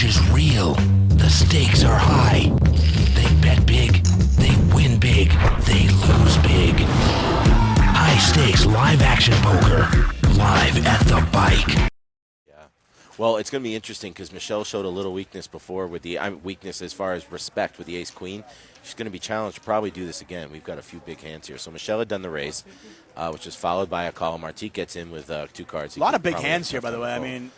cash is real. The stakes are high. They bet big. They win big. They lose big. High stakes live action poker. Live at the bike. Well, it's going to be interesting because Michelle showed a little weakness before with the weakness as far as respect with the ace-queen. She's going to be challenged to probably do this again. We've got a few big hands here. So Michelle had done the raise, which was followed by a call. Martique gets in with 2 cards. A lot of big hands here, by the way. I mean,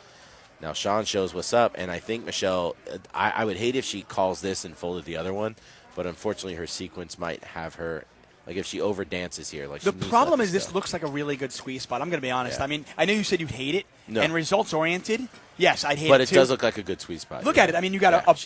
now Sean shows what's up, and I think Michelle, I would hate if she calls this and folded the other one, but unfortunately her sequence might have her. Like if she over dances here, like the problem is this looks like a really good squeeze spot. I'm going to be honest. Yeah. I mean, I know you said you'd hate it, No. and results oriented. Yes, I'd hate it. But it too. does look like a good squeeze spot. Look at it. I mean, you got a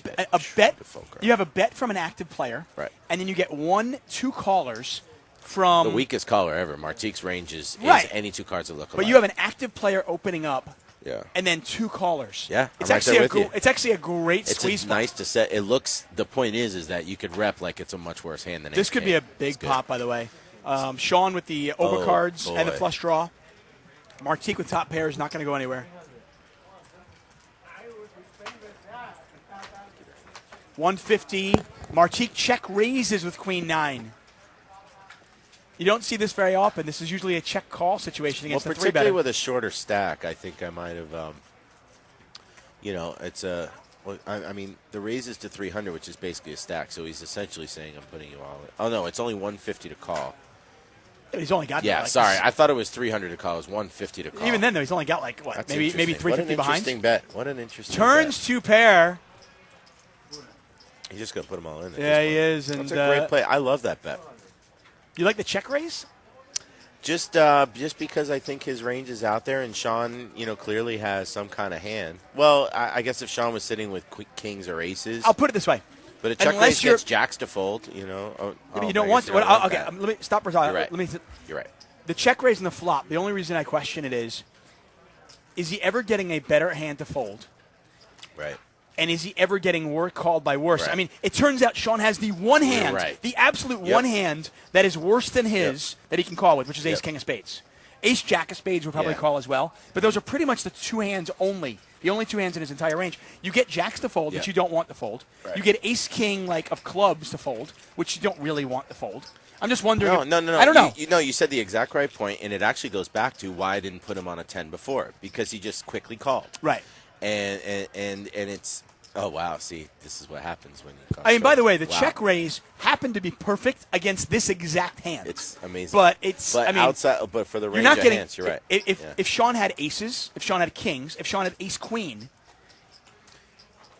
bet. You have a bet from an active player, right? And then you get 2 callers from the weakest caller ever. Martique's range is any 2 cards that look alike. But you have an active player opening up. Yeah. And then 2 callers. Yeah, it's I'm actually right there with you. It's actually a great squeeze. It's nice to set. It looks. The point is that you could rep like it's a much worse hand than this could be a big pop, by the way. Sean with the overcards and the flush draw. Martique with top pair is not going to go anywhere. 150. Martique check raises with queen 9. You don't see this very often. This is usually a check call situation against the 3-better. Particularly with a shorter stack, I think I might have. It's a. Well, I mean, the raise is to 300, which is basically a stack. So he's essentially saying, "I'm putting you all in." Oh no, it's only 150 to call. He's only got. Yeah, sorry, I thought it was 300 to call. It was 150 to call. Even then, though, he's only got like what? That's maybe 350 behind. What an interesting bet. What an interesting. Turns bet. 2 pair. He's just gonna put them all in. Yeah, he is. And that's a great play. I love that bet. You like the check raise? Just because I think his range is out there, and Sean, clearly has some kind of hand. Well, I guess if Sean was sitting with kings or aces, I'll put it this way. But a check raise gets jacks to fold, you don't want to. Okay, let me stop for a second. You're right. You're right. The check raise and the flop. The only reason I question it is he ever getting a better hand to fold? Right. And is he ever getting called by worse? Right. I mean, it turns out Sean has the one hand, the absolute one hand that is worse than his that he can call with, which is ace, king of spades. Ace, jack of spades would probably call as well. But those are pretty much the 2 hands only. The only 2 hands in his entire range. You get jacks to fold, which you don't want to fold. Right. You get ace, king of clubs to fold, which you don't really want to fold. I'm just wondering. No. I don't know. You said the exact right point, and it actually goes back to why I didn't put him on a 10 before, because he just quickly called. Right. And it's. Oh, wow. See, this is what happens when you call. I mean, by the way, the check raise happened to be perfect against this exact hand. It's amazing. But but for the range of hands, you're right. If Sean had aces, if Sean had kings, if Sean had ace-queen,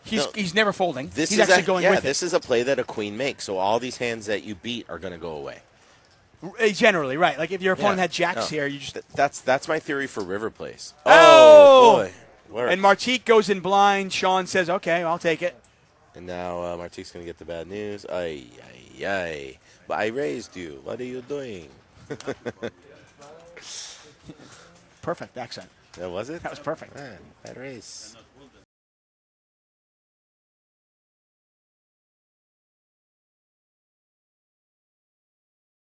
he's never folding. He's actually going with it. This is a play that a queen makes, so all these hands that you beat are going to go away. Generally, right. Like if your opponent had jacks here, you just... That's my theory for river plays. Oh, boy. Works. And Martique goes in blind. Sean says, okay, I'll take it. And now Martique's going to get the bad news. Ay. But I raised you. What are you doing? Perfect accent. That was it? That was perfect. Man, bad raise.